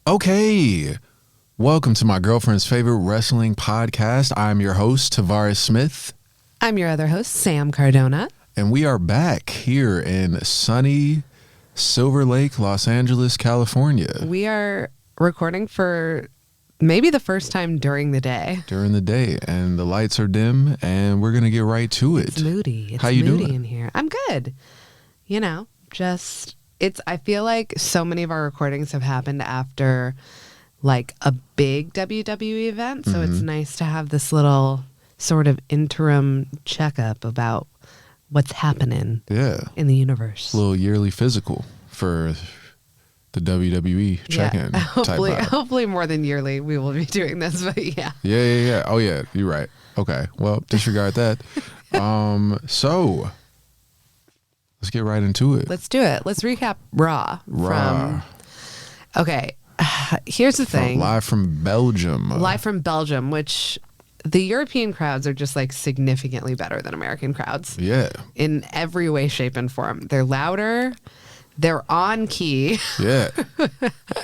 Okay, welcome to my girlfriend's favorite wrestling podcast. I'm your host, Tavaris Smith. I'm your other host, Sam Cardona. And we are back here in sunny Silver Lake, Los Angeles, California. We are recording for maybe the first time during the day. During the day, and the lights are dim, and we're going to get right to it. It's moody. It's How you moody doing? in here. I'm good. You know, I feel like so many of our recordings have happened after like a big WWE event. So it's nice to have this little sort of interim checkup about what's happening in the universe. A little yearly physical for the WWE check-in. Yeah. Hopefully more than yearly we will be doing this, but yeah. Yeah. Oh, yeah, you're right. Okay, well, disregard that. So let's get right into it. Let's do it. Let's recap Raw. Okay, here's the thing. Live from Belgium. Live from Belgium, which the European crowds are just like significantly better than American crowds. Yeah. In every way, shape, and form. They're louder. They're on key. Yeah.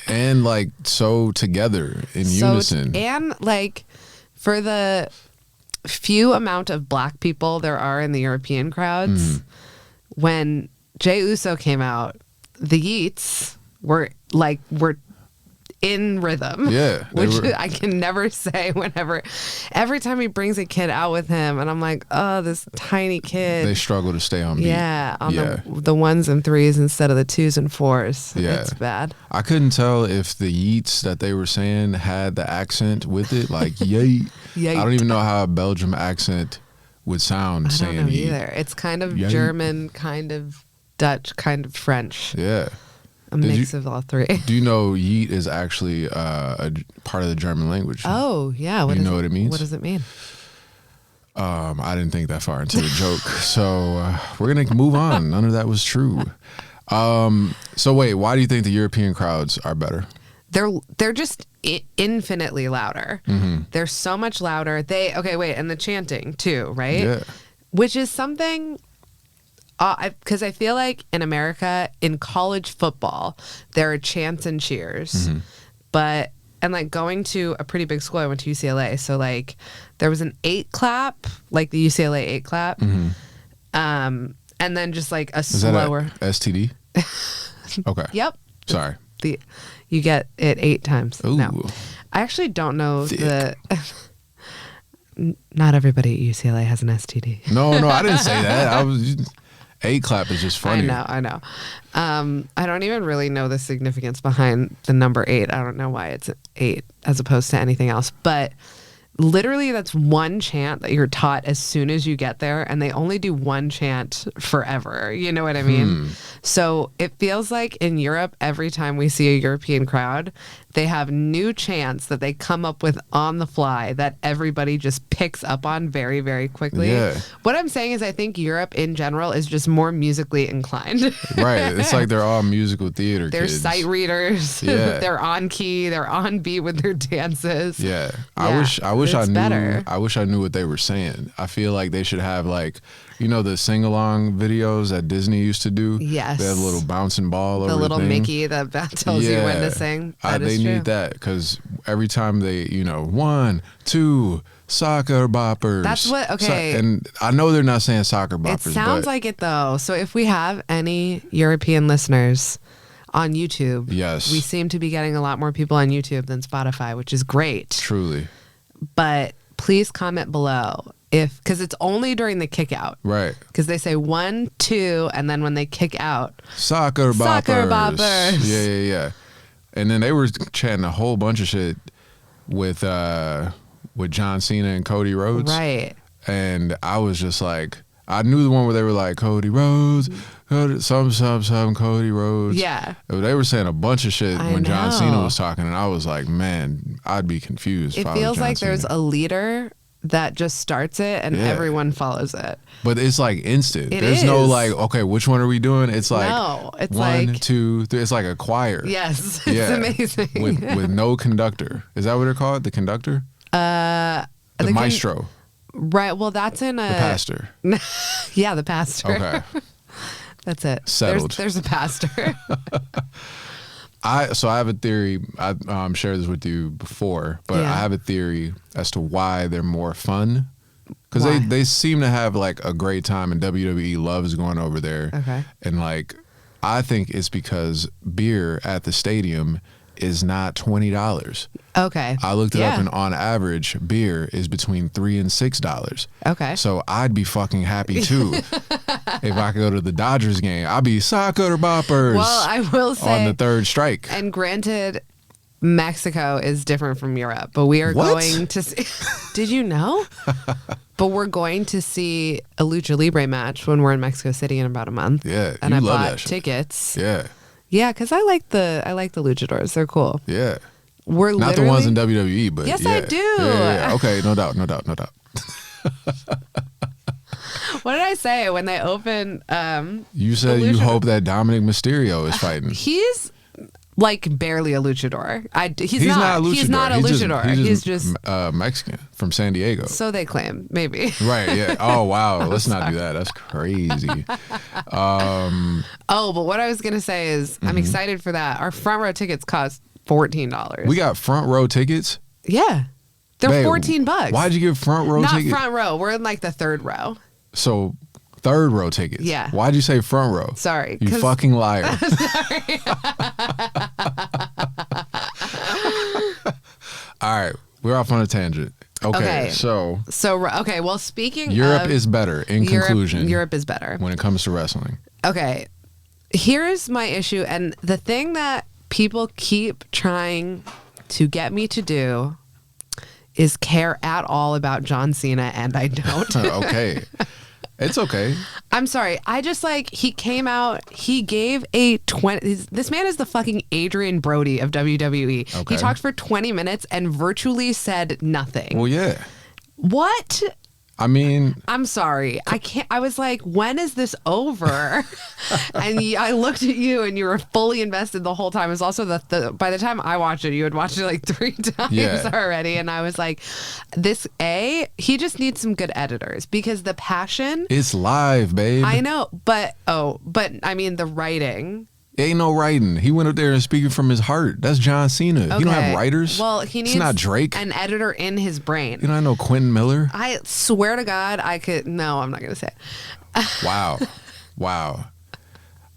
And like so together in unison. And like for the few amount of black people there are in the European crowds, when Jey Uso came out, the Yeets were in rhythm. Yeah. Which I can never say every time he brings a kid out with him and I'm like, oh, this tiny kid. They struggle to stay on beat. Yeah, on the ones and threes instead of the twos and fours. Yeah. It's bad. I couldn't tell if the yeets that they were saying had the accent with it, like yeet. Yeet. I don't even know how a Belgium accent would sound I saying don't know yeet. either. It's kind of Yeet. German, kind of Dutch, kind of French. Yeah. A mix of all three. Do you know yeet is actually a part of the German language? Oh, yeah. Do you know what it means? What does it mean? I didn't think that far into the joke. So we're going to move on. None of that was true. So wait, why do you think the European crowds are better? They're just infinitely louder. They're so much louder. And the chanting too, right? Yeah. Which is something... because I feel like in America, in college football, there are chants and cheers. And like going to a pretty big school, I went to UCLA. So like there was an 8 clap, like the UCLA 8 clap. And then just like a slower. Is that a STD? Okay. Yep. Sorry. You get it 8 times. Ooh. No. I actually don't know Thick. Not everybody at UCLA has an STD. No, I didn't say that. 8 clap is just funny. I know. I don't even really know the significance behind the number 8. I don't know why it's 8 as opposed to anything else. But literally that's one chant that you're taught as soon as you get there. And they only do one chant forever. You know what I mean? So it feels like in Europe, every time we see a European crowd, they have new chants that they come up with on the fly that everybody just picks up on very, very quickly. Yeah. What I'm saying is I think Europe in general is just more musically inclined. Right. It's like they're all musical theater They're kids. sight readers. Yeah. They're on key. They're on beat with their dances. Yeah. I wish I knew better. I wish I knew what they were saying. I feel like they should have like, you know, the sing-along videos that Disney used to do? Yes. They have a little bouncing ball over The little thing. Mickey that tells you when to sing. They need that because every time they, 1, 2, soccer boppers. That's what, okay. And I know they're not saying soccer boppers. It sounds like it though. So if we have any European listeners on YouTube, yes, we seem to be getting a lot more people on YouTube than Spotify, which is great. Truly. But please comment below because it's only during the kick out. Right. Because they say 1, 2, and then when they kick out, soccer boppers. Soccer boppers. Yeah. And then they were chatting a whole bunch of shit with John Cena and Cody Rhodes. Right. And I was just like, I knew the one where they were like, Cody Rhodes, some Cody Rhodes. Yeah. They were saying a bunch of shit when John know. Cena was talking, and I was like, man, I'd be confused. It feels like there's a leader that just starts it and everyone follows it. But it's like instant. There's is. no like, okay, which one are we doing? It's like No, it's 1, like 2, 3. It's like a choir. Yes, it's amazing. With no conductor. Is that what they're called? The conductor? The maestro. Right. Well, that's in a... The pastor. Yeah, the pastor. Okay. That's it. Settled. There's a pastor. I have a theory. I shared this with you before, but Yeah. I have a theory as to why they're more fun. Because Why? they seem to have like a great time, and WWE loves going over there. Okay. And like, I think it's because beer at the stadium is not $20. Okay. I looked it Yeah. up, and on average, beer is between $3 and $6. Okay. So I'd be fucking happy too if I could go to the Dodgers game. I'd be soccer boppers. Well, I will say, on the third strike. and granted, Mexico is different from Europe, but we are What? going to see. Did you know? But we're going to see a Lucha Libre match when we're in Mexico City in about a month. Yeah, and you I love bought that shit. tickets. Yeah, Yeah, because I like the luchadors. They're cool. yeah. We're Not the ones in WWE, but Yes, yeah. I do. Yeah. Okay, no doubt. What did I say when they open? You said The you luchador- hope that Dominic Mysterio is fighting. He's like barely a luchador. He's not not. a luchador. He's not a luchador. He's just. Mexican from San Diego. So they claim, maybe. Right, yeah. Oh, wow. Let's not do that. That's crazy. Oh, but what I was gonna say is, I'm excited for that. Our front row tickets cost $14. We got front row tickets. Yeah, they're Babe, $14. Why'd you get front row Not tickets? front row. We're in like the third row. So, third row tickets. Yeah. Why'd you say front row? Sorry, You 'cause- fucking liar. All right. We're off on a tangent. Okay. So, okay. Well, speaking Europe of is better in conclusion Europe is better. when it comes to wrestling. Okay, here's my issue, and the thing that people keep trying to get me to do is care at all about John Cena, and I don't. Okay. It's okay. I'm sorry. I just like, he came out, he gave a 20. This man is the fucking Adrian Brody of WWE. Okay. He talked for 20 minutes and virtually said nothing. Well, yeah. What? I mean, I'm sorry. I can't. I was like, when is this over? And I looked at you, and you were fully invested the whole time. It was also by the time I watched it, you had watched it like 3 times Yeah. already, and I was like, he just needs some good editors, because the passion. it's live, babe. I know, but I mean the writing. Ain't no writing. He went up there and speaking from his heart. That's John Cena. You don't have Okay. writers. Well, he needs It's not Drake. an editor in his brain. You don't have no Quentin Miller. I swear to God, I could. No, I'm not gonna say it. Wow. Wow.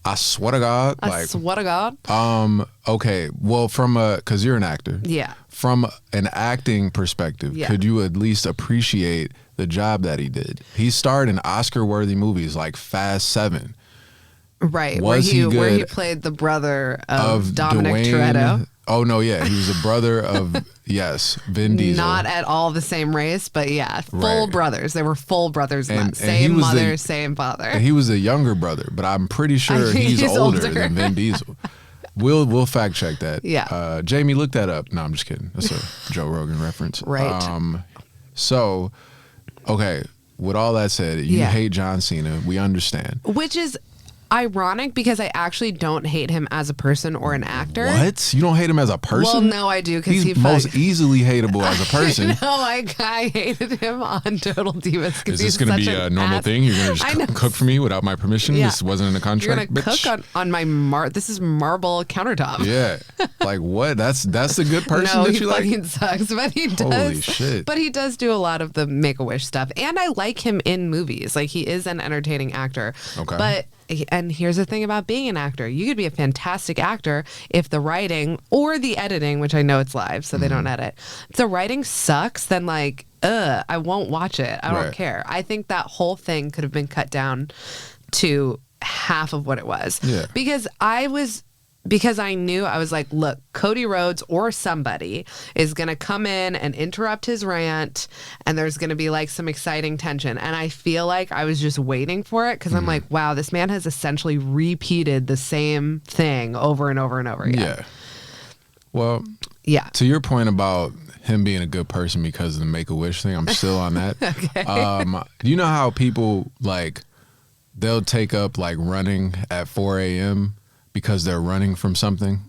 I swear to God. I swear to God. Okay. Well, because you're an actor. Yeah. From an acting perspective, Yeah. could you at least appreciate the job that he did? He starred in Oscar-worthy movies like Fast 7. Right, Was he where he good played the brother of Dominic Dwayne- Toretto. Oh, no, yeah. He was the brother of, yes, Vin Diesel. Not at all the same race, but yeah, full Right. brothers. They were full brothers, And- and he same was mother, same father. And he was the younger brother, but I'm pretty sure think he's he's older older. than Vin Diesel. We'll fact check that. Yeah. Jamie, look that up. No, I'm just kidding. That's a Joe Rogan reference. Right. So, okay. With all that said, you Yeah. hate John Cena. We understand. Which is ironic, because I actually don't hate him as a person or an actor. What? You don't hate him as a person? Well, no, I do, because He's he most easily hateable as a person. No, I hated him on Total Divas. Is this going to be a normal thing? You're going to I just know. cook for me without my permission? Yeah. This wasn't in the You're contract, gonna bitch? cook on my this is marble countertop. Yeah. Like what? That's the good person No, that he you like? fucking sucks, but he does. Holy shit. But he does do a lot of the Make-A-Wish stuff, and I like him in movies. Like, he is an entertaining actor. Okay. And here's the thing about being an actor: you could be a fantastic actor if the writing or the editing, which I know it's live, so they don't edit. If the writing sucks, then like, I won't watch it. I don't Right. care. I think that whole thing could have been cut down to half of what it was. Yeah. Because I knew, I was like, look, Cody Rhodes or somebody is going to come in and interrupt his rant, and there's going to be like some exciting tension. And I feel like I was just waiting for it, because I'm like, wow, this man has essentially repeated the same thing over and over and over again. Yeah. Well, Yeah. to your point about him being a good person because of the Make-A-Wish thing, I'm still on that. Okay. You know how people like they'll take up like running at 4 a.m. because they're running from something,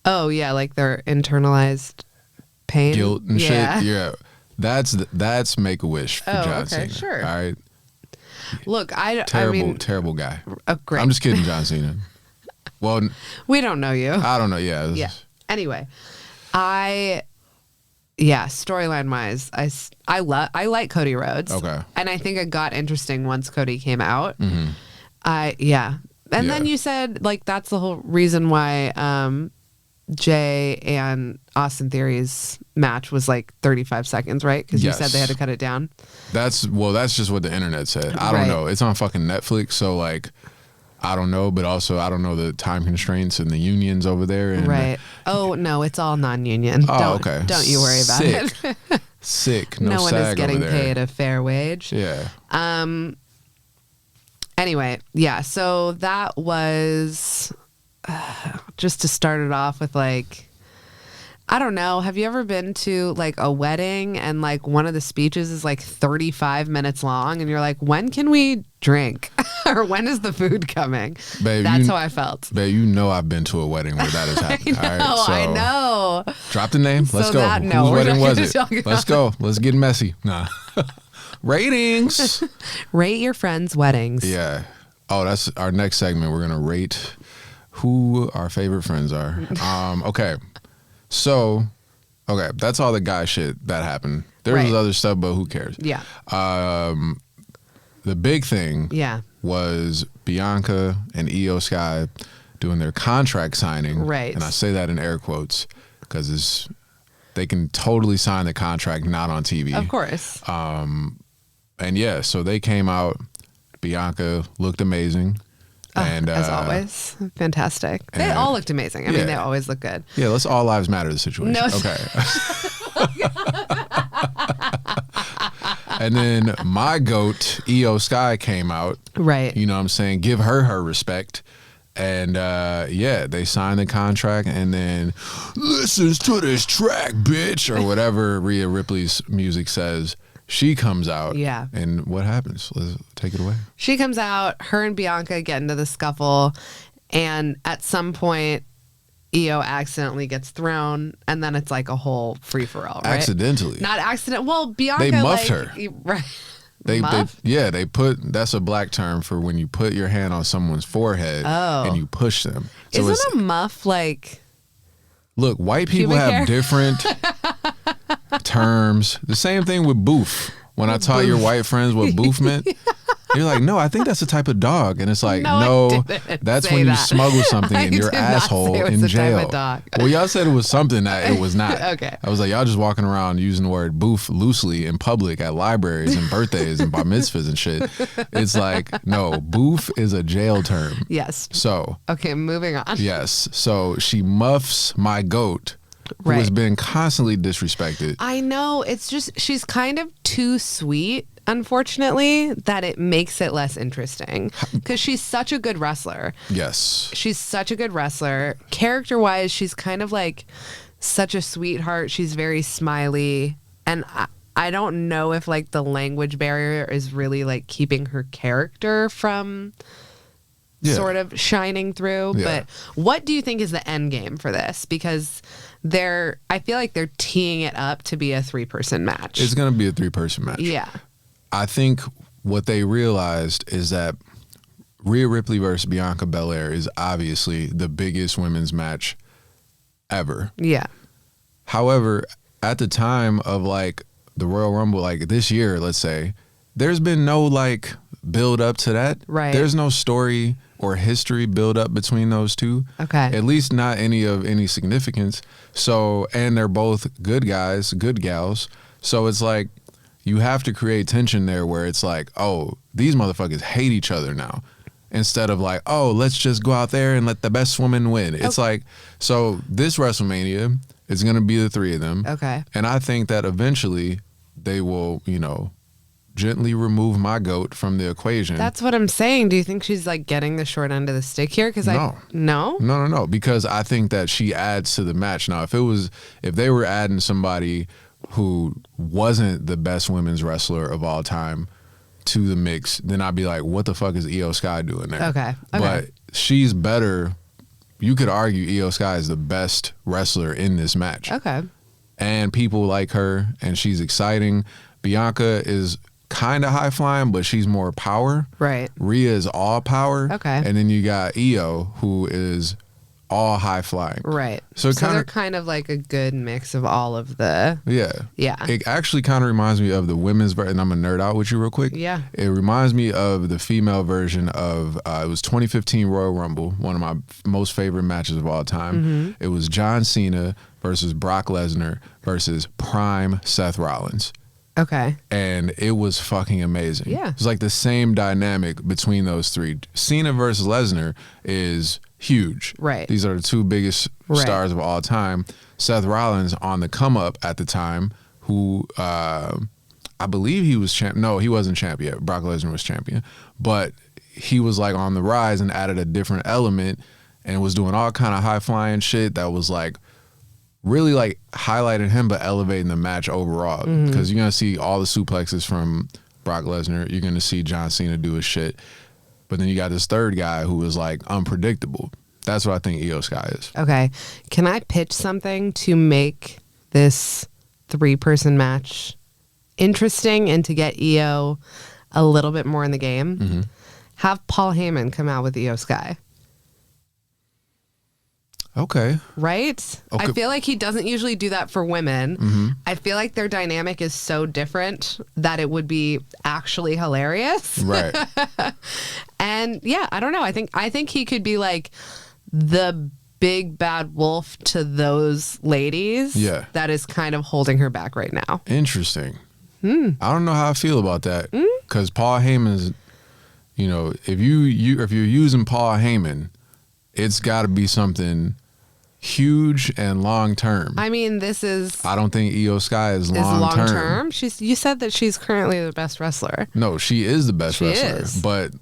Oh, yeah, like their internalized pain. guilt and Yeah. shit. Yeah, that's Make-A-Wish for Oh, John okay, Cena. sure. All right, Look, I terrible, mean, terrible guy. great. I'm just kidding, John Cena. Well, We don't know you. I don't know. Yeah. Yeah. Anyway, storyline wise, I like Cody Rhodes. Okay. And I think it got interesting once Cody came out. Mm-hmm. And then you said like that's the whole reason why Jay and Austin Theory's match was like 35 seconds, right? Because you said they had to cut it down. That's just what the internet said. I don't know. It's on fucking Netflix, so like I don't know, but also I don't know the time constraints and the unions over there. And right. Oh no, it's all non-union. Okay. Don't you worry about it. Sick. No one is SAG getting over there. paid a fair wage. Yeah. Anyway, yeah. So that was just to start it off with like, I don't know. Have you ever been to like a wedding and like one of the speeches is like 35 minutes long and you're like, when can we drink? Or when is the food coming? Babe, That's how I felt. Babe, you know I've been to a wedding where that has happened. I know. Drop the name. Let's So go. that- no, Whose we're wedding not was gonna it? talk about Let's go. Let's get messy. Nah. Ratings. Rate your friends' weddings. Yeah. Oh, that's our next segment. We're gonna rate who our favorite friends are. Okay. So, okay, that's all the guy shit that happened. There was other stuff, but who cares? Yeah. The big thing was Bianca and Io Sky doing their contract signing. Right. And I say that in air quotes because they can totally sign the contract not on TV. Of course. And yeah, so they came out. Bianca looked amazing. And as always, fantastic. They all looked amazing. I mean, they always look good. Yeah, let's all lives matter the situation. No. Okay. And then my goat, Io Sky, came out. Right. You know what I'm saying? Give her respect. And they signed the contract and then listens to this track, bitch, or whatever Rhea Ripley's music says. She comes out. Yeah. And what happens? Let's take it away. She comes out, her and Bianca get into the scuffle, and at some point, Io accidentally gets thrown, and then it's like a whole free-for-all, right? Accidentally. Not accident. Well, Bianca, They muffed her. Right. They Muff? that's a black term for when you put your hand on someone's forehead and you push them. So Isn't a muff like... Look, white people pubic have hair? different terms. The same thing with boof. When I taught your white friends what boof meant, you're like, no, I think that's a type of dog. And it's like, no, that's say when you that. smuggle something I in your did not asshole say it was in a type jail. of dog. Well, y'all said it was something that it was not. Okay. I was like, y'all just walking around using the word boof loosely in public at libraries and birthdays and bar mitzvahs and shit. It's like, no, boof is a jail term. Yes. So, Okay, moving on. yes. So she muffs my goat, who has been constantly disrespected. I know. It's just, she's kind of too sweet, unfortunately, that it makes it less interesting. Because she's such a good wrestler. Yes. She's such a good wrestler. Character-wise, she's kind of like such a sweetheart. She's very smiley. And I don't know if like the language barrier is really like keeping her character from... sort of shining through. But what do you think is the end game for this? Because I feel like they're teeing it up to be a 3-person match. It's going to be a 3-person match. Yeah. I think what they realized is that Rhea Ripley versus Bianca Belair is obviously the biggest women's match ever. Yeah. However, at the time of like the Royal Rumble, like this year, let's say, there's been no like build up to that. Right. There's no story or history build up between those two. Okay. At least not any significance. So, and they're both good guys, good gals. So it's like you have to create tension there where it's like, oh, these motherfuckers hate each other now. Instead of like, oh, let's just go out there and let the best woman win. It's like, so this WrestleMania is going to be the 3 of them. Okay. And I think that eventually they will, gently remove my goat from the equation. That's what I'm saying. Do you think she's like getting the short end of the stick here? Because No. No. Because I think that she adds to the match. Now, if they were adding somebody who wasn't the best women's wrestler of all time to the mix, then I'd be like, what the fuck is Io Sky doing there? Okay. But she's better. You could argue Io Sky is the best wrestler in this match. Okay. And people like her, and she's exciting. Bianca is kind of high flying, but she's more power. Right. Rhea is all power. Okay. And then you got Io, who is all high flying. Right. So they're kind of like a good mix of all of the. Yeah. Yeah. It actually kind of reminds me of the women's version. And I'm going to nerd out with you real quick. Yeah. It reminds me of the female version of, it was 2015 Royal Rumble, one of my most favorite matches of all time. Mm-hmm. It was John Cena versus Brock Lesnar versus prime Seth Rollins. Okay. And it was fucking amazing. Yeah. It's like the same dynamic between those three. Cena versus Lesnar is huge. Right. These are the two biggest stars of all time. Seth Rollins on the come up at the time, who I believe he was champ. No, he wasn't champ yet. Brock Lesnar was champion. But he was like on the rise and added a different element and was doing all kind of high flying shit that was like really like highlighting him but elevating the match overall, because you're gonna see all the suplexes from Brock Lesnar, you're gonna see John Cena do his shit, but then you got this third guy who is like unpredictable. That's what I think Io Sky is. Okay, can I pitch something to make this 3-person match interesting and to get Io a little bit more in the game? Have Paul Heyman come out with Io Sky. Okay. Right? Okay. I feel like he doesn't usually do that for women. I feel like their dynamic is so different that it would be actually hilarious. Right. And yeah, I don't know. I think he could be like the big bad wolf to those ladies. Yeah. That is kind of holding her back right now. Interesting. I don't know how I feel about that, because Paul Heyman's, you know, if you're using Paul Heyman, it's got to be something huge and long term. I mean, this is. I don't think Io Sky is long term. You said that she's currently the best wrestler. No, she is the best wrestler. But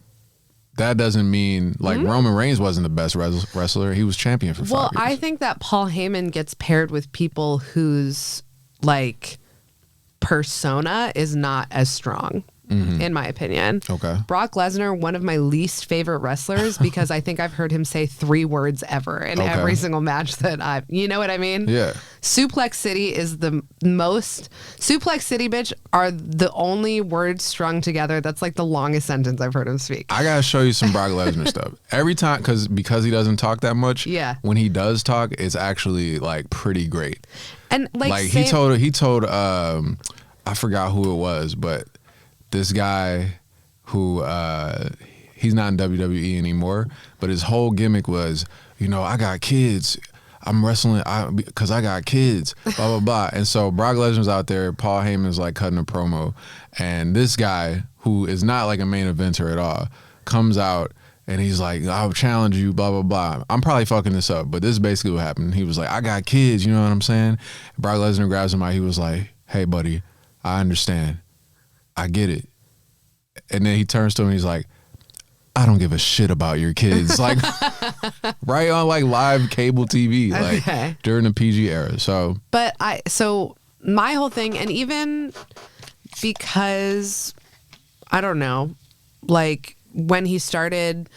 that doesn't mean like Roman Reigns wasn't the best wrestler. He was champion for 5 years. Well, I think that Paul Heyman gets paired with people whose like persona is not as strong. In my opinion. Okay. Brock Lesnar, one of my least favorite wrestlers, because I think I've heard him say 3 words ever in every single match that you know what I mean? Yeah. Suplex City is the most. Suplex City, bitch, are the only words strung together. That's like the longest sentence I've heard him speak. I gotta show you some Brock Lesnar stuff. Every time, because he doesn't talk that much. Yeah. When he does talk, it's actually like pretty great. And like he told I forgot who it was, but this guy who he's not in WWE anymore, but his whole gimmick was, you know, I got kids. I'm wrestling because I got kids, blah, blah, blah. And so Brock Lesnar's out there. Paul Heyman's like cutting a promo. And this guy, who is not like a main eventer at all, comes out and he's like, I'll challenge you, blah, blah, blah. I'm probably fucking this up, but this is basically what happened. He was like, I got kids, you know what I'm saying? Brock Lesnar grabs him out. He was like, hey, buddy, I understand. I get it. And then he turns to him and he's like, I don't give a shit about your kids. Like, right on like live cable TV, like during the PG era. So my whole thing, and even because, I don't know, like when he started,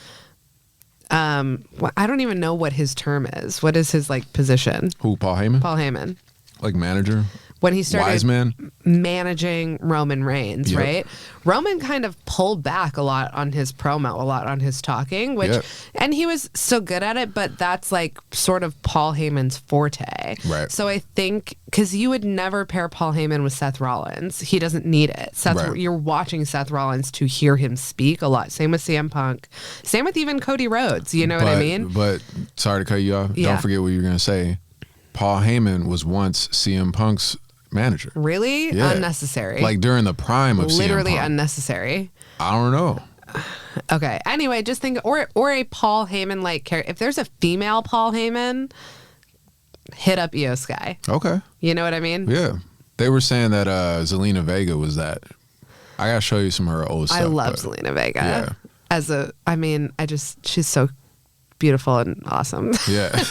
I don't even know what his term is. What is his like position? Who, Paul Heyman? Paul Heyman. Like manager? When he started Wise man? Managing Roman Reigns, Yep. right? Roman kind of pulled back a lot on his promo, a lot on his talking, which, and he was still good at it, but that's like sort of Paul Heyman's forte. Right. So I think, because you would never pair Paul Heyman with Seth Rollins. He doesn't need it. You're watching Seth Rollins to hear him speak a lot. Same with CM Punk. Same with even Cody Rhodes. You know what I mean? But sorry to cut you off. Yeah. Don't forget what you were going to say. Paul Heyman was once CM Punk's manager. Really? Yeah. Unnecessary. Like during the prime of literally CM Punk. unnecessary. I don't know. Okay. Anyway, just think, or a Paul Heyman like character. If there's a female Paul Heyman, hit up Io Sky. Okay. You know what I mean? Yeah. They were saying that Zelina Vega was that. I gotta show you some of her old stuff. I love Zelina Vega. Yeah. She's so beautiful and awesome. Yeah.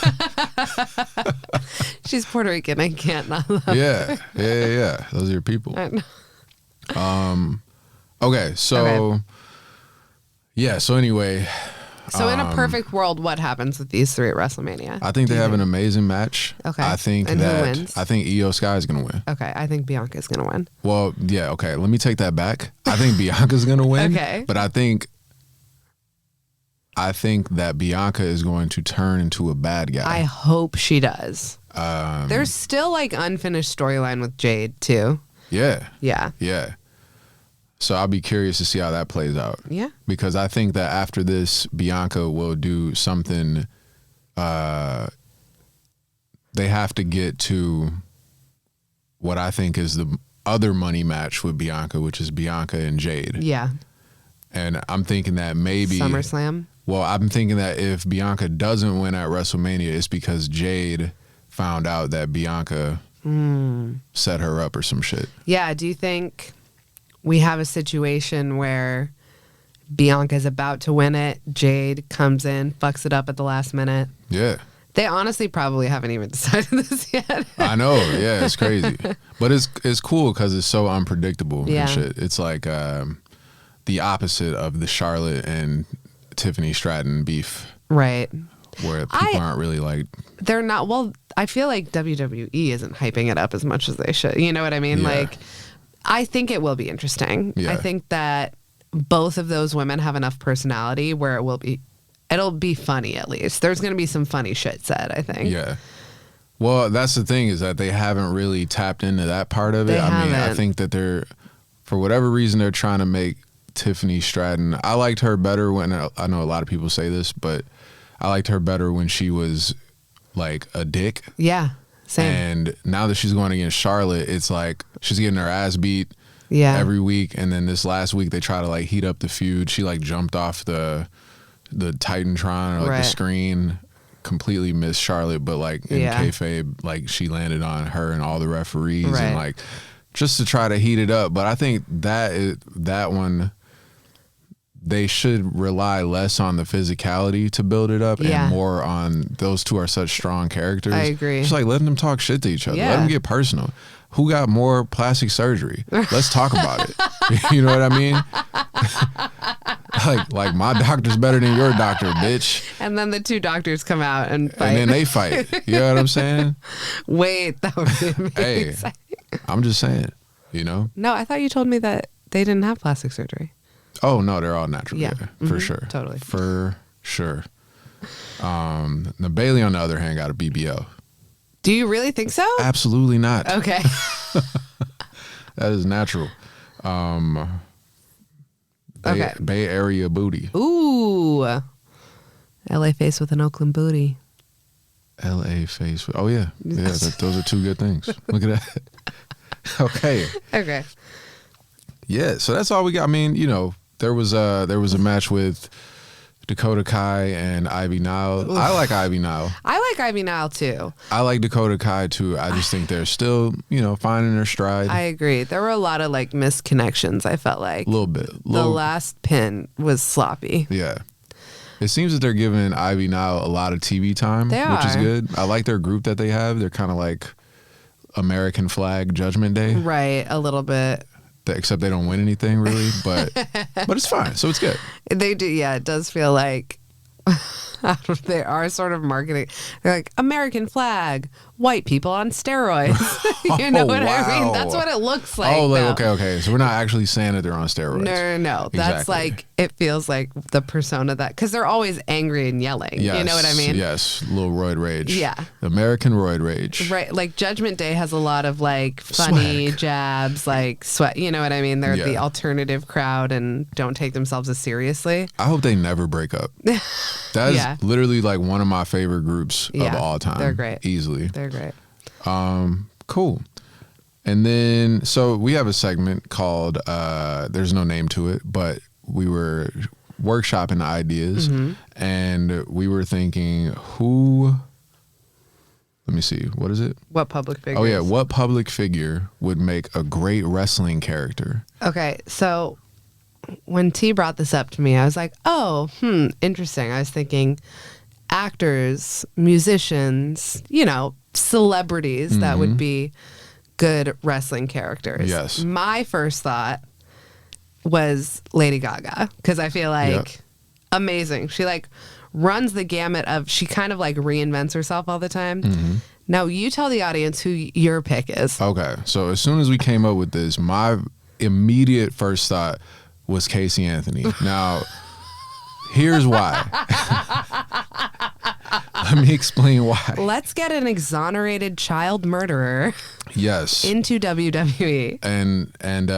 She's Puerto Rican. I can't not love her. Yeah. Those are your people. Okay, so Okay. yeah, so anyway, So in a perfect world, what happens with these three at WrestleMania? I think they have an amazing match. Okay. I think And who that wins? I think Io Sky is gonna win. Okay, I think Bianca's gonna win. Well, yeah, okay. Let me take that back. I think Bianca's gonna win. Okay. But I think that Bianca is going to turn into a bad guy. I hope she does. There's still like unfinished storyline with Jade too. Yeah. Yeah. Yeah. So I'll be curious to see how that plays out. Yeah. Because I think that after this, Bianca will do something. They have to get to what I think is the other money match with Bianca, which is Bianca and Jade. Yeah. And I'm thinking that maybe SummerSlam. Well, I'm thinking that if Bianca doesn't win at WrestleMania, it's because Jade found out that Bianca set her up or some shit. Yeah. Do you think we have a situation where Bianca's about to win it, Jade comes in, fucks it up at the last minute? Yeah. They honestly probably haven't even decided this yet. I know. Yeah, it's crazy. But it's cool because it's so unpredictable Yeah. and shit. It's like the opposite of the Charlotte and Tiffany Stratton beef, Right. where people aren't really like... They're not. Well, I feel like WWE isn't hyping it up as much as they should. You know what I mean? Yeah. Like, I think it will be interesting. Yeah. I think that both of those women have enough personality where it'll be funny at least. There's going to be some funny shit said, I think. Yeah. Well, that's the thing, is that they haven't really tapped into that part of it. They I mean, I haven't. think that for whatever reason, they're trying to make Tiffany Stratton... I liked her better when... I know a lot of people say this, but I liked her better when she was like a dick. Yeah. Same. And now that she's going against Charlotte, it's like she's getting her ass beat Yeah. every week. And then this last week, they try to like heat up the feud. She like jumped off the Titantron or like Right. the screen, completely missed Charlotte, but like in Yeah. kayfabe, like she landed on her and all the referees Right. and like just to try to heat it up. But I think that one, they should rely less on the physicality to build it up Yeah. and more on those two are such strong characters. I agree. Just like letting them talk shit to each other. Yeah. Let them get personal. Who got more plastic surgery? Let's talk about it. You know what I mean? like my doctor's better than your doctor, bitch. And then the two doctors come out and fight. And then they fight. You know what I'm saying? Wait, that would be Hey, amazing. I'm just saying, you know? No, I thought you told me that they didn't have plastic surgery. Oh, no, they're all natural. Yeah. Yeah, for sure. Totally. For sure. The Bailey, on the other hand, got a BBL. Do you really think so? Absolutely not. Okay. That is natural. Okay. Bay Area booty. Ooh. LA face with an Oakland booty. LA face. Oh, yeah. Yeah, those are two good things. Look at that. Okay. Okay. Yeah, so that's all we got. I mean, you know, there was a match with Dakota Kai and Ivy Nile. Oof. I like Ivy Nile. I like Ivy Nile too. I like Dakota Kai too. I just think they're still, you know, finding their stride. I agree. There were a lot of like missed connections, I felt like. A little bit. The last pin was sloppy. Yeah. It seems that they're giving Ivy Nile a lot of TV time, They which is are. good. I like their group that they have. They're kind of like American flag Judgment Day, Right, a little bit. except they don't win anything really, but it's fine. So it's good. They do, yeah, it does feel like they are sort of marketing. They're like, American flag, white people on steroids. You know what I mean? wow. That's what it looks like. Oh, like, now. okay. So we're not actually saying that they're on steroids. No. That's Exactly. like, it feels like the persona that, because they're always angry and yelling. Yes, You know what I mean? Yes, little roid rage. Yeah. American roid rage. Right. Like Judgment Day has a lot of like funny Swag. jabs, like sweat. You know what I mean? They're the Yeah. alternative crowd and don't take themselves as seriously. I hope they never break up. That's Yeah. literally like one of my favorite groups Yeah, of all time. they're great. Easily. They're great. Cool. And then, so we have a segment called, there's no name to it, but we were workshopping ideas and we were thinking let me see, what is it? What public figures? Oh yeah, what public figure would make a great wrestling character? Okay, so when T brought this up to me, I was like, oh, interesting. I was thinking actors, musicians, you know, celebrities that would be good wrestling characters. Yes. My first thought was Lady Gaga, because I feel like amazing. She like runs the gamut of, she kind of like reinvents herself all the time. Mm-hmm. Now you tell the audience who your pick is. Okay, so as soon as we came up with this, my immediate first thought was Casey Anthony. Now, here's why. Let me explain why. Let's get an exonerated child murderer Yes. into WWE. And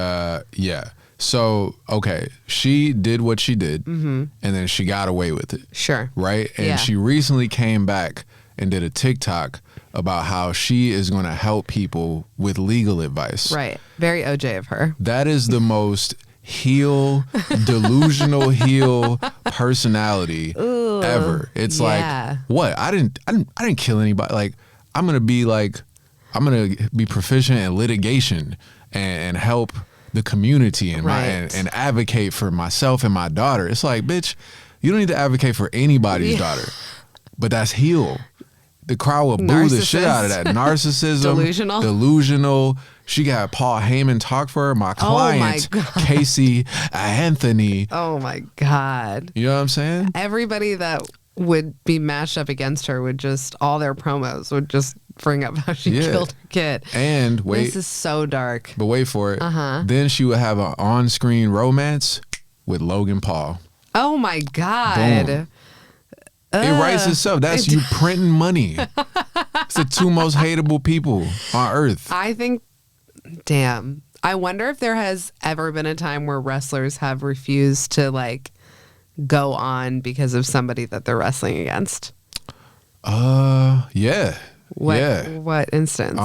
yeah. So, okay, she did what she did, and then she got away with it. Sure. Right? And Yeah. she recently came back and did a TikTok about how she is going to help people with legal advice. Right. Very OJ of her. That is the most delusional heel personality ever. It's yeah. like, what? I didn't kill anybody. Like, I'm gonna be proficient in litigation and help the community and Right. and advocate for myself and my daughter. It's like, bitch, you don't need to advocate for anybody's daughter. But that's heel. The crowd will boo the shit out of that. Narcissism. Delusional. She got Paul Heyman talk for her. My client, Casey Anthony. Oh my God. You know what I'm saying? Everybody that would be matched up against her would just, all their promos would just bring up how she killed her kid. And wait. This is so dark. But wait for it. Then she would have an on-screen romance with Logan Paul. Oh my God. Boom. It writes itself. That's you printing money. It's the two most hateable people on earth. I think, damn. I wonder if there has ever been a time where wrestlers have refused to like go on because of somebody that they're wrestling against. Yeah. What instance?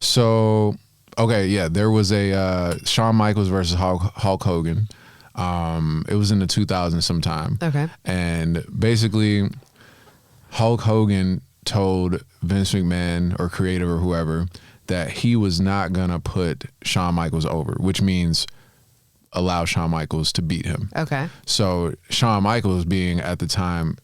So, okay, yeah, there was a Shawn Michaels versus Hulk Hogan. It was in the 2000s sometime. Okay. And basically, Hulk Hogan told Vince McMahon or creative or whoever that he was not going to put Shawn Michaels over, which means allow Shawn Michaels to beat him. Okay. So Shawn Michaels, being at the time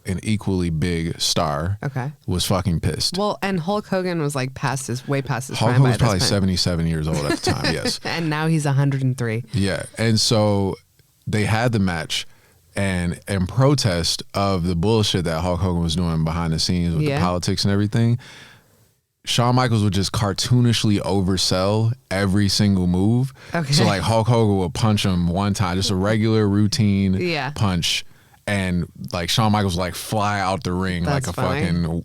an equally big star, was fucking pissed. Well, and Hulk Hogan was like way past his Hulk prime. Hogan was probably 77 years old at the time, yes. And now he's 103. Yeah. And so they had the match, and in protest of the bullshit that Hulk Hogan was doing behind the scenes with the politics and everything, Shawn Michaels would just cartoonishly oversell every single move. Okay. So like Hulk Hogan would punch him one time, just a regular routine punch, and like Shawn Michaels would like fly out the ring like a fucking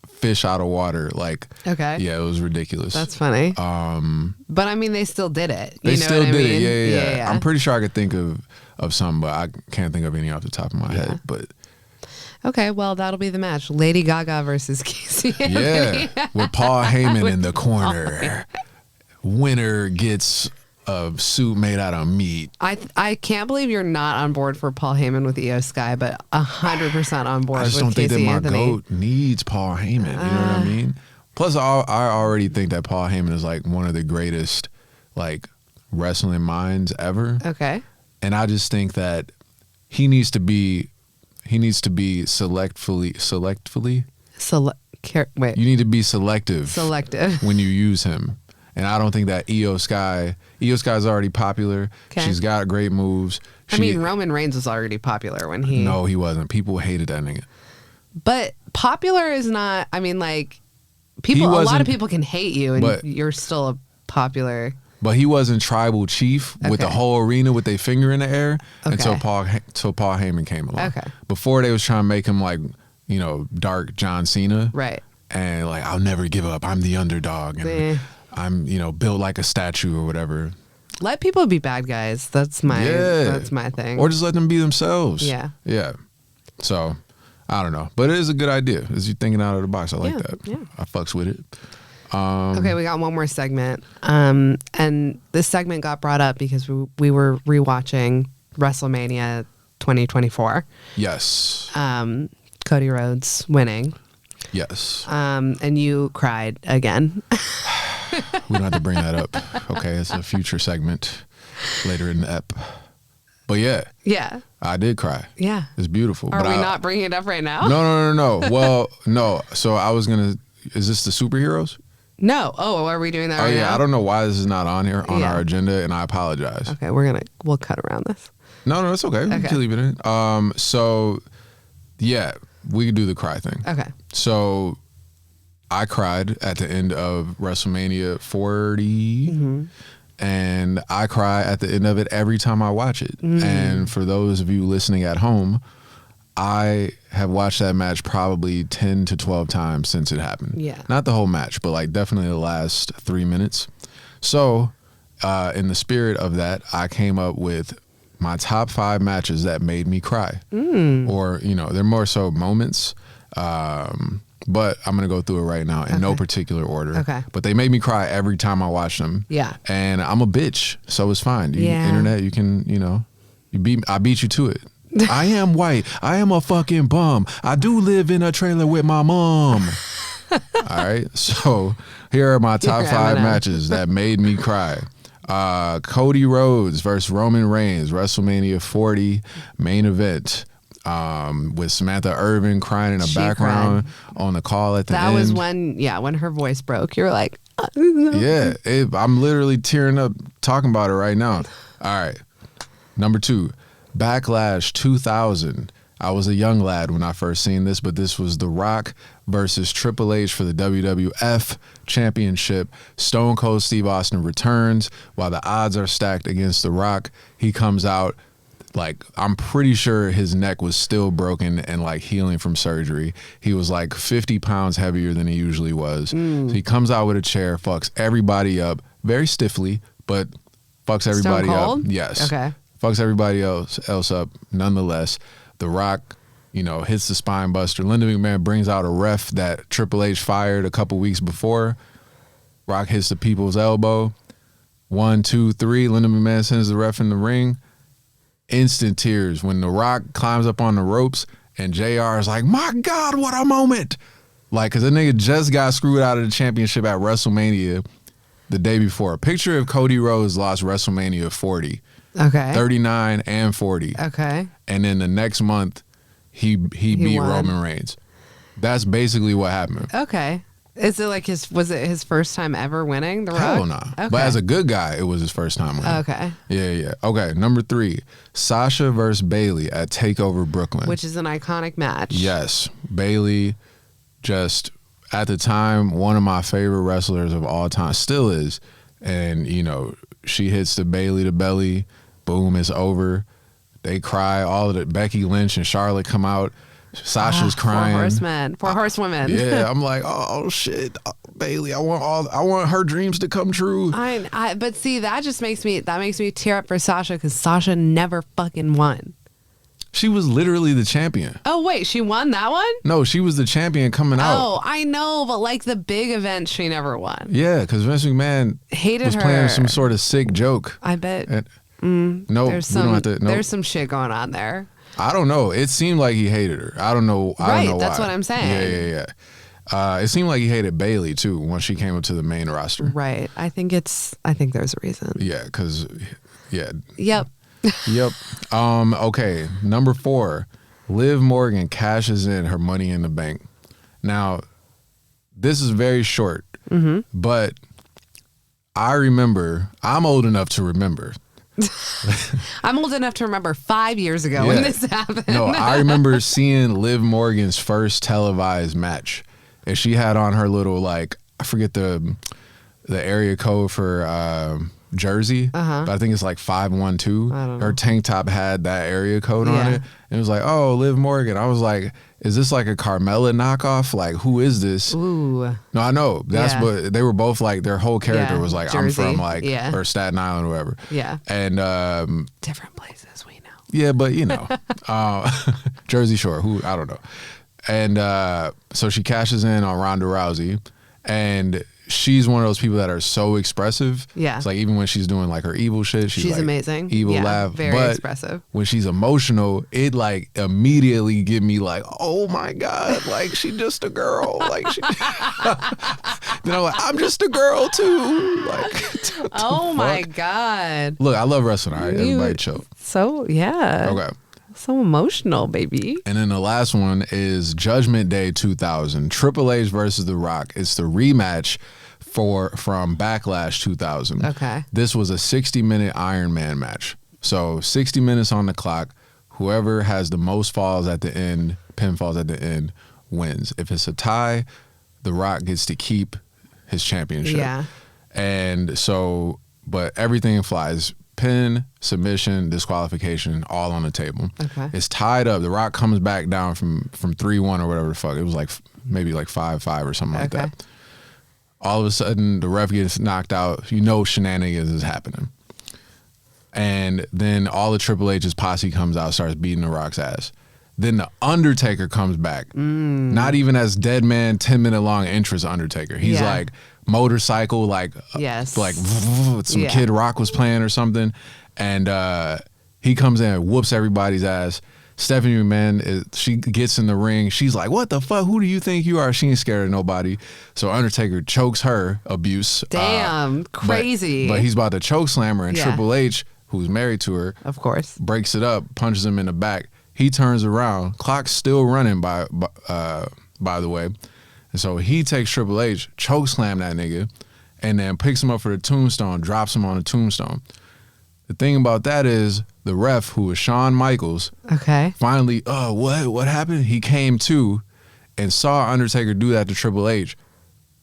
fish out of water. Like, yeah, it was ridiculous. That's funny. But I mean, they still did it. They still did it. Yeah. Yeah. I'm pretty sure I could think of some, but I can't think of any off the top of my head. But okay, well, that'll be the match. Lady Gaga versus Casey Anthony. Yeah, with Paul Heyman in the corner. Winner gets a suit made out of meat. I can't believe you're not on board for Paul Heyman with Io Sky, but 100% on board I just with don't think Casey that my Anthony. GOAT needs Paul Heyman. You know what I mean? Plus, I already think that Paul Heyman is like one of the greatest like wrestling minds ever. Okay. And I just think that he needs to be selectively. Wait. You need to be selective. Selective. When you use him. And I don't think that Io Sky's already popular. Okay. She's got great moves. I mean, Roman Reigns was already popular when he... No, he wasn't. People hated that nigga. But popular is not... I mean, like, a lot of people can hate you and you're still a popular... But he wasn't tribal chief with the whole arena with their finger in the air until Paul Heyman came along. Okay. Before they was trying to make him like, you know, dark John Cena. Right. And like, I'll never give up. I'm the underdog. And I'm, you know, built like a statue or whatever. Let people be bad guys. That's my thing. Or just let them be themselves. Yeah. Yeah. So, I don't know. But it is a good idea. As you thinking out of the box. I like that. Yeah. I fucks with it. Okay, we got one more segment. And this segment got brought up because we were rewatching WrestleMania 2024. Yes. Cody Rhodes winning. Yes. And you cried again. We don't have to bring that up. Okay, it's a future segment later in the ep. But yeah. Yeah. I did cry. Yeah. It's beautiful. Are we not bringing it up right now? No. Well, no. So I was going to... Is this the superheroes? No. Oh, are we doing that right now? I don't know why this is not on here on our agenda, and I apologize. Okay, we'll cut around this. No, it's okay. We can leave it in. So, yeah, we could do the cry thing. Okay. So, I cried at the end of WrestleMania 40. And I cry at the end of it every time I watch it. And for those of you listening at home, I have watched that match probably 10 to 12 times since it happened. Yeah. Not the whole match, but like definitely the last 3 minutes. So, in the spirit of that, I came up with my top 5 matches that made me cry. Or, you know, they're more so moments. But I'm going to go through it right now in no particular order. Okay. But they made me cry every time I watch them. Yeah. And I'm a bitch, so it's fine. Internet, you can, you know, I beat you to it. I am white. I am a fucking bum. I do live in a trailer with my mom. All right. So here are my top 5 matches that made me cry. Cody Rhodes versus Roman Reigns, WrestleMania 40 main event. With Samantha Irvin crying in the background on the call at the end. That was when her voice broke. You were like, yeah, I'm literally tearing up talking about it right now. All right. Number 2, Backlash 2000. I was a young lad when I first seen this, but this was The Rock versus Triple H for the WWF Championship. Stone Cold Steve Austin returns while the odds are stacked against The Rock. He comes out. Like, I'm pretty sure his neck was still broken and like healing from surgery. He was like 50 pounds heavier than he usually was. So he comes out with a chair, fucks everybody up very stiffly, but fucks everybody up. Yes. Okay. Fucks everybody else up nonetheless. The Rock, you know, hits the spine buster. Linda McMahon brings out a ref that Triple H fired a couple weeks before. Rock hits the people's elbow. 1, 2, 3. Linda McMahon sends the ref in the ring. Instant tears when The Rock climbs up on the ropes and JR is like, my God, what a moment. Like, because the nigga just got screwed out of the championship at WrestleMania the day before. Picture if Cody Rhodes lost WrestleMania 40. okay. 39 and 40. Okay. And then the next month, he beat won. Roman Reigns. That's basically what happened. Okay. Is it like was it his first time ever winning The Rock? Hell no. Okay. But as a good guy, it was his first time winning. Okay. Yeah. Okay, number 3, Sasha versus Bailey at TakeOver Brooklyn. Which is an iconic match. Yes. Bailey, just at the time, one of my favorite wrestlers of all time. Still is. And, you know, she hits the Bailey to belly. Boom, it's over. They cry. All of the Becky Lynch and Charlotte come out. Sasha's crying. 4 horsemen. 4 horsewomen. Yeah, I'm like, oh shit, Bailey. I want her dreams to come true. But see, that makes me tear up for Sasha because Sasha never fucking won. She was literally the champion. Oh wait, she won that one? No, she was the champion coming out. Oh, I know, but like the big event, she never won. Yeah, because Vince McMahon was playing some sort of sick joke. I bet. No, there's some shit going on there. I don't know. It seemed like he hated her. I don't know. I don't know That's why. what I'm saying. Yeah. It seemed like he hated Bailey too once she came up to the main roster. Right. I think there's a reason. Yeah, because Yep. Okay. Number 4, Liv Morgan cashes in her Money in the Bank. Now, this is very short, but I remember. I'm old enough to remember. I'm old enough to remember 5 years ago when this happened. No, I remember seeing Liv Morgan's first televised match, and she had on her little, like, I forget the area code for Jersey, but I think it's like 512. Her tank top had that area code on it, and it was like, oh, Liv Morgan. I was like, is this like a Carmella knockoff? Like, who is this? Ooh. No, I know. That's what they were both like. Their whole character was like, Jersey. I'm from like or Staten Island or whatever. Yeah. And different places, we know. yeah, but you know, Jersey Shore. I don't know. And so she cashes in on Ronda Rousey, and she's one of those people that are so expressive. Yeah. It's like even when she's doing like her evil shit, she's like, amazing. Evil laugh. Very but expressive. When she's emotional, it like immediately give me like, oh my God, like she just a girl. Like she then I'm like, I'm just a girl too. Like oh my God. Look, I love wrestling, all right? Everybody chill. So yeah. Okay. So emotional, baby. And then the last one is Judgment Day 2000, Triple H versus The Rock. It's the rematch from Backlash 2000. Okay. This was a 60-minute Iron Man match. So 60 minutes on the clock. Whoever has the most falls at the end, pinfalls at the end, wins. If it's a tie, The Rock gets to keep his championship. Yeah. And so, but everything flies. Pin, submission, disqualification, all on the table. Okay. It's tied up. The Rock comes back down from 3-1 or whatever the fuck. It was like maybe like 5-5 or something like that. All of a sudden, the ref gets knocked out. You know shenanigans is happening. And then all of Triple H's posse comes out, starts beating The Rock's ass. Then the Undertaker comes back. Not even as dead man, 10-minute long entrance Undertaker. He's like motorcycle, like like some Kid Rock was playing or something. And he comes in and whoops everybody's ass. Stephanie McMahon, she gets in the ring. She's like, what the fuck? Who do you think you are? She ain't scared of nobody. So Undertaker chokes her, abuse. Damn, crazy. But he's about to choke slam her, and Triple H, who's married to her, of course, breaks it up, punches him in the back. He turns around. Clock's still running, by the way. And so he takes Triple H, choke slam that nigga, and then picks him up for the tombstone, drops him on the tombstone. The thing about that is the ref, who was Shawn Michaels, finally, what happened? He came to and saw Undertaker do that to Triple H.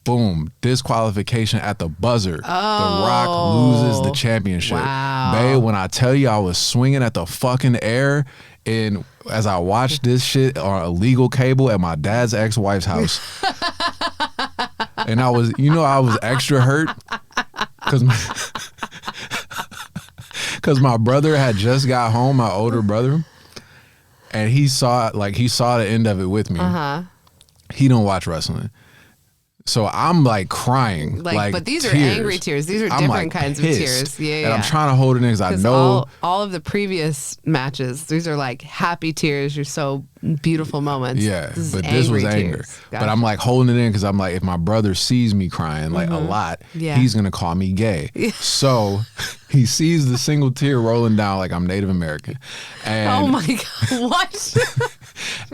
Boom, disqualification at the buzzer. The Rock loses the championship. Wow. Babe, when I tell you I was swinging at the fucking air, and as I watched this shit on a legal cable at my dad's ex-wife's house. And I was extra hurt because my brother had just got home, my older brother, and he saw the end of it with me. He don't watch wrestling. So I'm like crying, but these tears. are angry tears. These are different kinds of tears. And I'm trying to hold it in because I know all of the previous matches. These are like happy tears. You're so beautiful moments. Yeah, this was anger. Gotcha. But I'm like holding it in because I'm like, if my brother sees me crying like a lot, he's gonna call me gay. So he sees the single tear rolling down like I'm Native American. And, oh my God, what?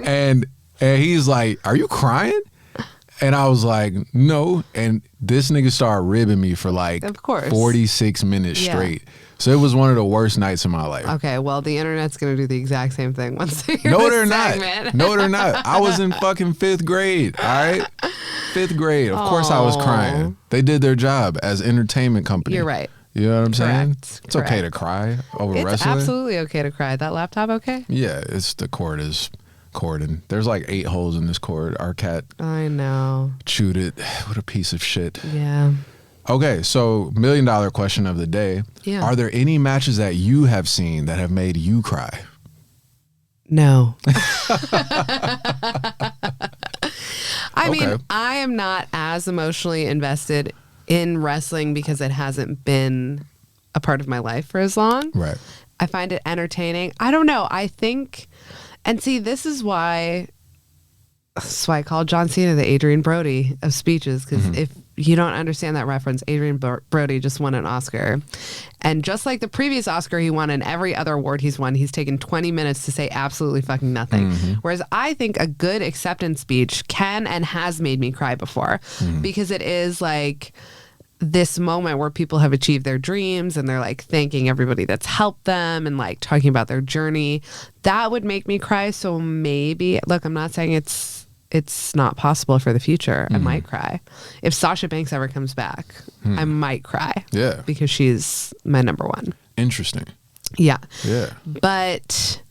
and he's like, "Are you crying?" And I was like, no. And this nigga started ribbing me for like 46 minutes straight. So it was one of the worst nights of my life. Okay, well, the internet's going to do the exact same thing once they hear No, this they're segment. not. No, they're not. I was in fucking 5th grade, all right? 5th grade. Of course I was crying. They did their job as entertainment company. You're right. You know what I'm saying? It's okay to cry over wrestling. It's absolutely okay to cry. That laptop okay? Yeah, the cord is cording. There's like 8 holes in this cord. Our cat, I know, chewed it. What a piece of shit. Yeah. Okay, so $1 million question of the day. Yeah. Are there any matches that you have seen that have made you cry? No. I mean, I am not as emotionally invested in wrestling because it hasn't been a part of my life for as long. Right. I find it entertaining. I don't know. I think, and see, this is why I call John Cena the Adrian Brody of speeches, because if you don't understand that reference, Adrian Brody just won an Oscar. And just like the previous Oscar he won and every other award he's won, he's taken 20 minutes to say absolutely fucking nothing. Whereas I think a good acceptance speech can and has made me cry before, because it is like this moment where people have achieved their dreams and they're like thanking everybody that's helped them and like talking about their journey. That would make me cry. So maybe, look, I'm not saying it's not possible for the future. I might cry. If Sasha Banks ever comes back, I might cry. Yeah. Because she's my number one. Interesting. Yeah. Yeah. But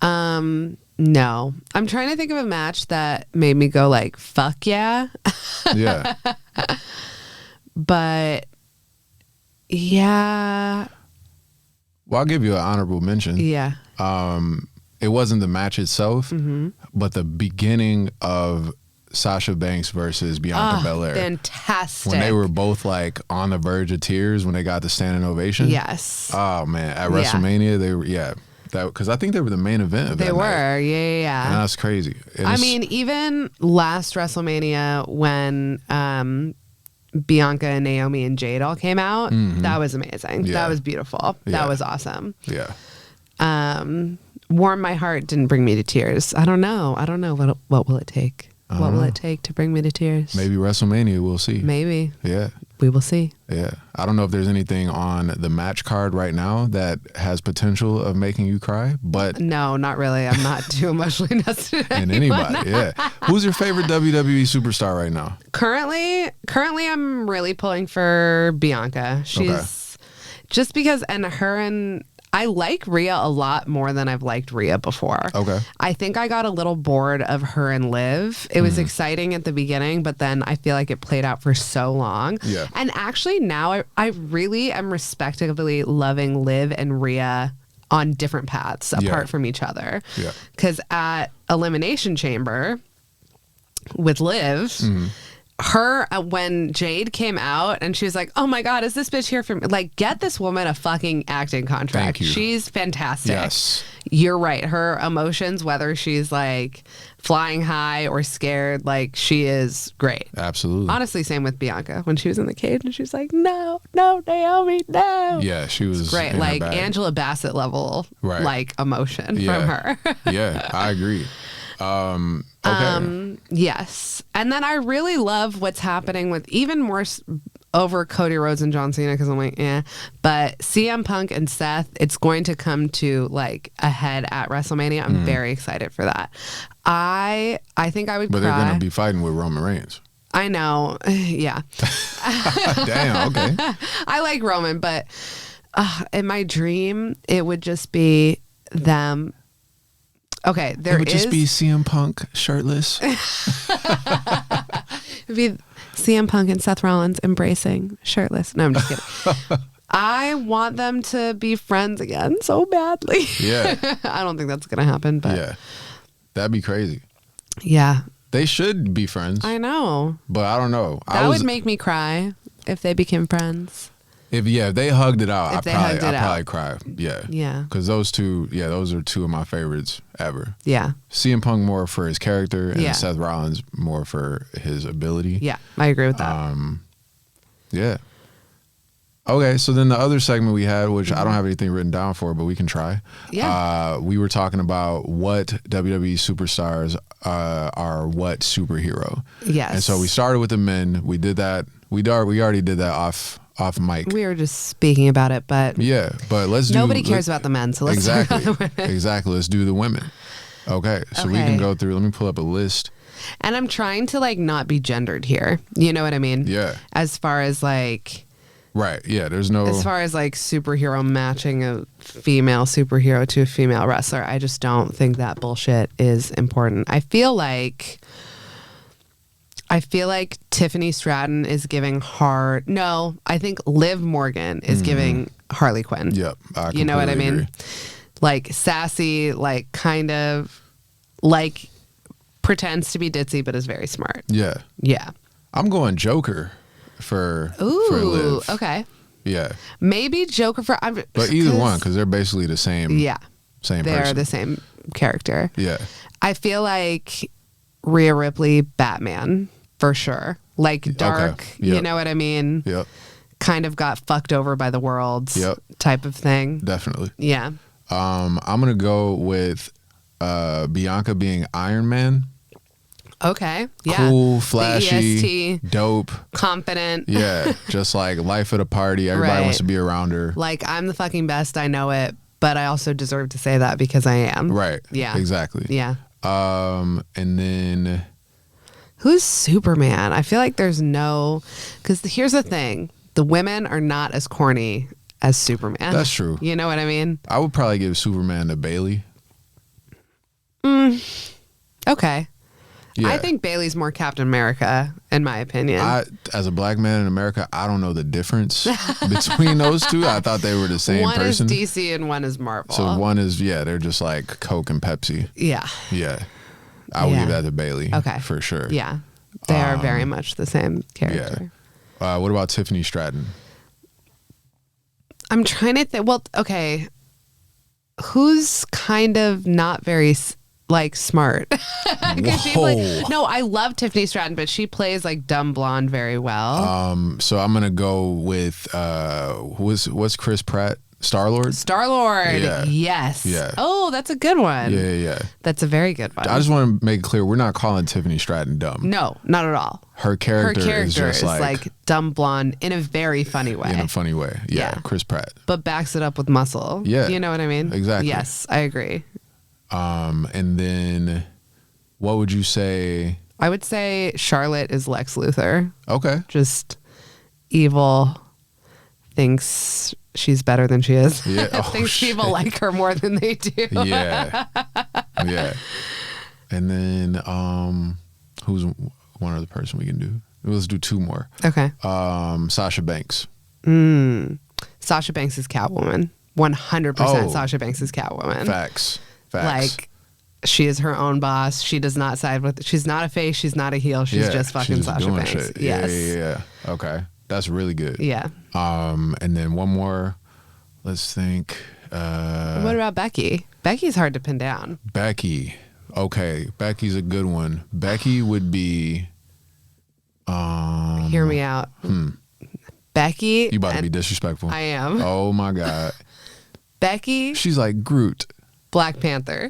no. I'm trying to think of a match that made me go like, fuck yeah. Yeah. But yeah. Well, I'll give you an honorable mention. Yeah. It wasn't the match itself, but the beginning of Sasha Banks versus Bianca Belair. Fantastic. When they were both like on the verge of tears when they got the standing ovation. Yes. Oh man, at WrestleMania they were that because I think they were the main event of that They were, night. yeah. And that's crazy. I mean, even last WrestleMania when Bianca and Naomi and Jade all came out, that was amazing. Yeah. That was beautiful. Yeah. That was awesome. Yeah. Warm My Heart didn't bring me to tears. I don't know. What will it take? What will it take to bring me to tears? Maybe WrestleMania, we'll see. Maybe. Yeah. We will see. Yeah. I don't know if there's anything on the match card right now that has potential of making you cry, but No, not really. I'm not too emotionally invested in in anyone. anybody. Yeah. Who's your favorite WWE superstar right now? Currently, I'm really pulling for Bianca. She's just because, and her and I like Rhea a lot more than I've liked Rhea before. Okay. I think I got a little bored of her and Liv. It was exciting at the beginning, but then I feel like it played out for so long. Yeah. And actually now I really am respectively loving Liv and Rhea on different paths apart from each other. Yeah. Because at Elimination Chamber with Liv, her when Jade came out and she was like, "Oh my God, is this bitch here for me?" Like, get this woman a fucking acting contract. Thank you. She's fantastic. Yes. You're right. Her emotions, whether she's like flying high or scared, like she is great. Absolutely. Honestly, same with Bianca when she was in the cage and she's like, "No, Naomi, no." Yeah, she was Great, in her like bag. Angela Bassett level, like emotion from her. Yeah, I agree. Okay. Yes. And then I really love what's happening with even more over Cody Rhodes and John Cena because I'm like, but CM Punk and Seth, it's going to come to like a head at WrestleMania. I'm very excited for that. I think I would But cry. they're going to be fighting with Roman Reigns. I know. Yeah. Damn, okay. I like Roman, but in my dream, it would just be them. Okay, It would just be CM Punk shirtless. It'd be CM Punk and Seth Rollins embracing shirtless. No, I'm just kidding. I want them to be friends again so badly. Yeah. I don't think that's going to happen, but Yeah. That'd be crazy. yeah. They should be friends, I know. but I don't know. That would make me cry if they became friends. If they hugged it out, If they I'd hugged it probably out. cry. Yeah. Yeah. Because those are two of my favorites ever. Yeah. CM Punk more for his character and Yeah. Seth Rollins more for his ability. Yeah. I agree with that. Yeah. Okay, so then the other segment we had, which I don't have anything written down for, but we can try. Yeah. We were talking about what WWE superstars are what superhero. Yes. And so we started with the men. We did that. We already did that off mic. We were just speaking about it, but Yeah, but nobody cares about the men, so let's talk about the women. Exactly. Let's do the women. Okay, so we can go through. Let me pull up a list. And I'm trying to like not be gendered here. You know what I mean? Yeah. As far as like Right. Yeah. There's no. as far as like superhero matching a female superhero to a female wrestler, I just don't think that bullshit is important. I feel like Tiffany Stratton is giving hard. No, I think Liv Morgan is giving Harley Quinn. Yep. You know what I mean? agree. Like sassy, like kind of like pretends to be ditzy but is very smart. Yeah. Yeah. I'm going Joker for Ooh, Liv. okay. Yeah. Maybe Joker for. But either one, because they're basically the same. Yeah, Same they're person. the same character. Yeah. I feel like Rhea Ripley, Batman for sure. Like dark, Yep. you know what I mean? Yep. Kind of got fucked over by the world. Yep. Type of thing. Definitely. Yeah. I'm gonna go with Bianca being Iron Man. Okay. Yeah. Cool, The flashy, EST, dope. confident. Yeah. Just like life at a party. Everybody Right. wants to be around her. Like I'm the fucking best. I know it, but I also deserve to say that because I am. Right. Yeah. Exactly. Yeah. And then Who's Superman? I feel like there's no, because here's the thing: the women are not as corny as Superman. That's true. You know what I mean? I would probably give Superman to Bailey. Okay. Yeah. I think Bailey's more Captain America, in my opinion. As a black man in America, I don't know the difference between those two. I thought they were the same one person. is DC and one is Marvel. So one is, they're just like Coke and Pepsi. Yeah. Yeah. I would Yeah. give that to Bailey. Okay. For sure. Yeah. They are very much the same character. Yeah. What about Tiffany Stratton? I'm trying to think. Well, okay. Who's kind of not very like smart? 'Cause she Whoa. no, I love Tiffany Stratton, but she plays like dumb blonde very well. So I'm gonna go with what's Chris Pratt Star-Lord? Star-Lord. Yeah. Yes. Yeah. Oh, that's a good one. Yeah. That's a very good one. I just want to make it clear, we're not calling Tiffany Stratton dumb. No, not at all. Her character is just like dumb blonde in a very funny way. In a funny way. Yeah. Chris Pratt. But backs it up with muscle. Yeah. You know what I mean? Exactly. Yes, I agree. And then what would you say? I would say Charlotte is Lex Luthor. Okay. Just evil, thinks she's better than she is. Yeah. Oh, thinks shit. people like her more than they do. Yeah. Yeah. And then who's one other person we can do? Let's do two more. Okay. Sasha Banks. Sasha Banks is Catwoman. 100% Sasha Banks is Catwoman. Facts. Like, she is her own boss. She does not side with. She's not a face. She's not a heel. She's just fucking she's Sasha doing Banks. shit. Yes. Yeah. Okay. That's really good. Yeah. And then one more. Let's think. What about Becky? Becky's hard to pin down. Becky. Okay. Becky's a good one. Becky would be. Hear me out. Becky. You about to be disrespectful. I am. Oh my God. Becky. She's like Groot. Black Panther.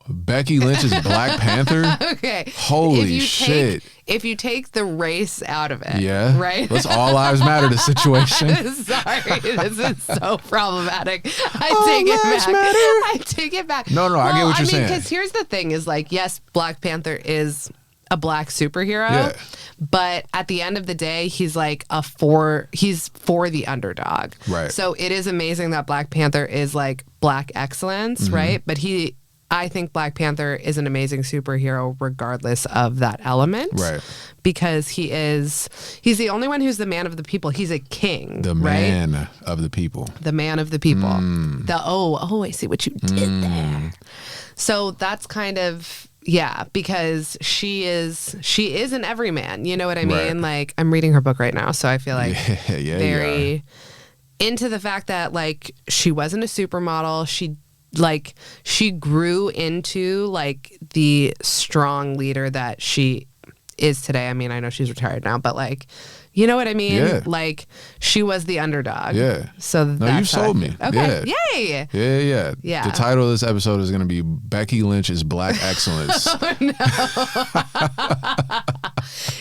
Becky Lynch is Black Panther? Okay. Holy shit. If you take the race out of it. Yeah. Right? Let's all lives matter the situation. Sorry. This is so problematic. I All take it lives back. matter. I take it back. No, I get what you're saying. Because here's the thing is like, yes, Black Panther is a black superhero. Yeah. But at the end of the day, he's like he's for the underdog. Right. So it is amazing that Black Panther is like black excellence, right? But I think Black Panther is an amazing superhero regardless of that element. Right. Because he's the only one who's the man of the people. He's a king. The right? man of the people. The man of the people. I see what you did there. So that's kind of because she is an everyman. You know what I mean? Right. Like, I'm reading her book right now, so I feel like very into the fact that like she wasn't a supermodel. She grew into like the strong leader that she is today. I mean, I know she's retired now, but like, you know what I mean? Yeah. Like, she was the underdog. Yeah. So No, you sold me. Okay. Yeah. Yay. Yeah. The title of this episode is going to be Becky Lynch is Black Excellence.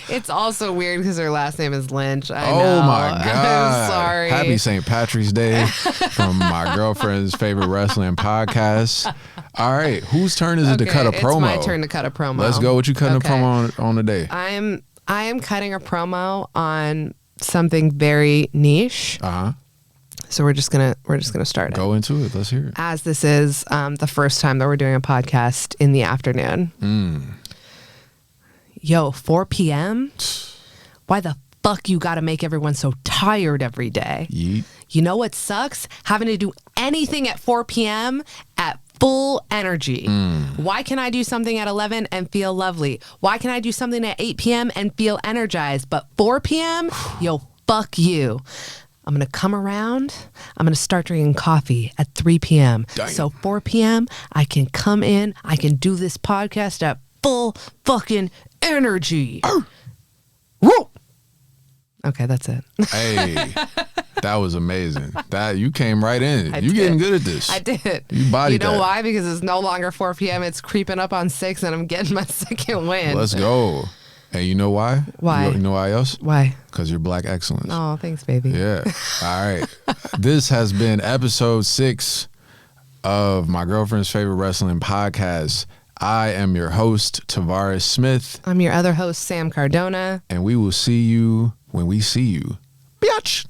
It's also weird because her last name is Lynch. I Oh know. my God. I'm sorry. Happy St. Patrick's Day from my girlfriend's favorite wrestling podcast. All right. Whose turn is it to cut a promo? It's my turn to cut a promo. Let's go. What you cutting a promo on today? I am cutting a promo on something very niche. So we're just gonna start it. Go into it. Let's hear it. As this is the first time that we're doing a podcast in the afternoon. Yo, 4 p.m. Why the fuck you gotta make everyone so tired every day? Yeet. You know what sucks? Having to do anything at 4 p.m. at full energy. Why can I do something at 11 and feel lovely? Why can I do something at 8 p.m. and feel energized? But 4 p.m., yo, fuck you. I'm going to come around. I'm going to start drinking coffee at 3 p.m. Damn. So 4 p.m., I can come in. I can do this podcast at full fucking energy. Woo! Okay, that's it. Hey, that was amazing. That you came right in. You getting good at this. I did. You bodied You know that. why? Because it's no longer 4 p.m. It's creeping up on 6 and I'm getting my second win. Let's go. And you know why? Why? You know why else? Why? Because you're Black Excellence. Oh, thanks, baby. Yeah. All right. This has been episode 6 of my girlfriend's favorite wrestling podcast. I am your host, Tavaris Smith. I'm your other host, Sam Cardona. And we will see you when we see you. Bitch.